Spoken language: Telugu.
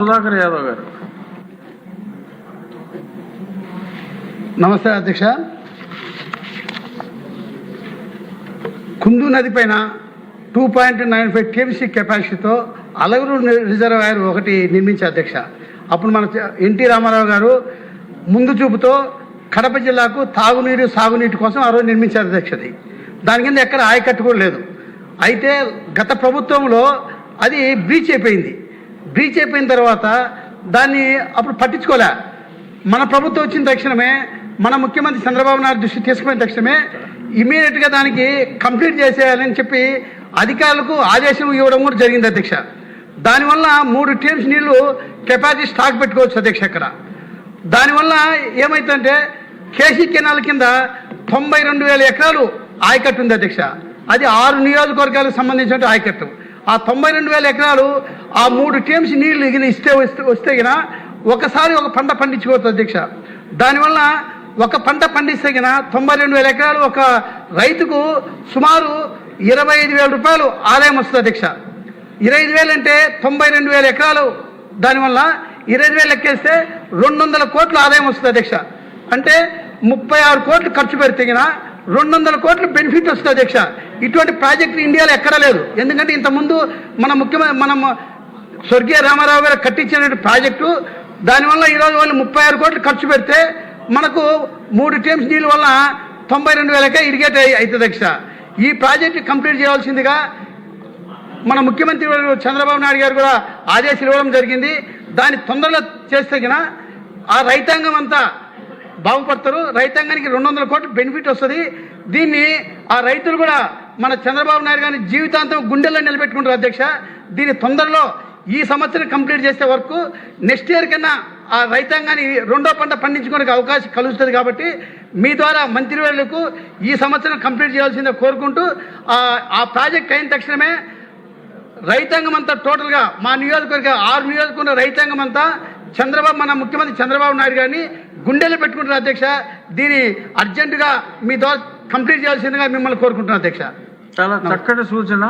సుధాకర్ యాదవ్ గారు. నమస్తే అధ్యక్ష. కుందు నది పైన 2.95 TMC కెపాసిటీతో అలగరు రిజర్వాయర్ ఒకటి నిర్మించారు అధ్యక్ష. అప్పుడు మన ఎన్టీ రామారావు గారు ముందు చూపుతో కడప జిల్లాకు తాగునీరు సాగునీటి కోసం ఆ రోజు నిర్మించారు అధ్యక్షది. దాని కింద ఎక్కడ ఆయకట్టు కూడా లేదు. అయితే గత ప్రభుత్వంలో అది బ్రీచ్ అయిపోయింది. బ్రీచ్ అయిపోయిన తర్వాత దాన్ని అప్పుడు పట్టించుకోలే. మన ప్రభుత్వం వచ్చిన తక్షణమే మన ముఖ్యమంత్రి చంద్రబాబు నాయుడు దృష్టి తీసుకున్న తక్షణమే ఇమీడియట్గా దానికి కంప్లీట్ చేసేయాలని చెప్పి అధికారులకు ఆదేశం ఇవ్వడం కూడా జరిగింది అధ్యక్ష. దానివల్ల 3 TMC నీళ్లు కెపాసిటీ స్టాక్ పెట్టుకోవచ్చు అధ్యక్ష. అక్కడ దానివల్ల ఏమైతుందంటే కేసీ కెనాల్ కింద 92,000 ఎకరాలు ఆయకట్టు ఉంది అధ్యక్ష. అది 6 నియోజకవర్గాలకు సంబంధించిన ఆయకట్టు. ఆ 92,000 ఎకరాలు ఆ 3 TMC నీళ్లు వస్తే ఒకసారి ఒక పంట పండించుకోవచ్చు అధ్యక్ష. దానివల్ల ఒక పంట పండిస్తే 92,000 ఎకరాలు ఒక రైతుకు సుమారు 25,000 రూపాయలు ఆదాయం వస్తుంది అధ్యక్ష. 25,000 అంటే 92,000 ఎకరాలు. దానివల్ల 25,000 లెక్కేస్తే 200 కోట్ల ఆదాయం వస్తుంది అధ్యక్ష. అంటే 36 కోట్లు ఖర్చు పెడితే 200 కోట్లు బెనిఫిట్ వస్తుంది అధ్యక్ష. ఇటువంటి ప్రాజెక్టు ఇండియాలో ఎక్కడా లేదు. ఎందుకంటే ఇంతకుముందు మనం స్వర్గీయ రామారావు గారు కట్టించిన ప్రాజెక్టు, దానివల్ల ఈరోజు వాళ్ళు 36 కోట్లు ఖర్చు పెడితే మనకు 3 TMC నీళ్ళ వల్ల 92,000 ఇరిగేట్ అవుతుంది అధ్యక్ష. ఈ ప్రాజెక్టు కంప్లీట్ చేయాల్సిందిగా మన ముఖ్యమంత్రి చంద్రబాబు నాయుడు గారు కూడా ఆదేశాలు ఇవ్వడం జరిగింది. దాన్ని తొందరగా చేస్తే ఆ రైతాంగం అంతా బాగుపడతారు. రైతాంగానికి 200 కోట్లు బెనిఫిట్ వస్తుంది. దీన్ని ఆ రైతులు కూడా మన చంద్రబాబు నాయుడు గారిని జీవితాంతం గుండెల్లో నిలబెట్టుకుంటారు అధ్యక్ష. దీన్ని తొందరలో ఈ సంవత్సరం కంప్లీట్ చేసే వరకు నెక్స్ట్ ఇయర్ కన్నా ఆ రైతాంగాన్ని 2వ పంట పండించుకోవడానికి అవకాశం కలుగుతుంది. కాబట్టి మీ ద్వారా మంత్రివర్యులకు ఈ సంవత్సరం కంప్లీట్ చేయాల్సిందే కోరుకుంటూ ఆ ప్రాజెక్ట్ అయిన తక్షణమే రైతాంగం అంతా టోటల్గా మా నియోజకవర్గ 6 నియోజకవర్గ రైతాంగం అంతా మన ముఖ్యమంత్రి చంద్రబాబు నాయుడు గారిని గుండెలు పెట్టుకుంటున్నారు అధ్యక్ష. దీన్ని అర్జెంటుగా మీ ద్వారా కంప్లీట్ చేయాల్సిందిగా మిమ్మల్ని కోరుకుంటున్నాను అధ్యక్ష. చాలా చక్కటి సూచన.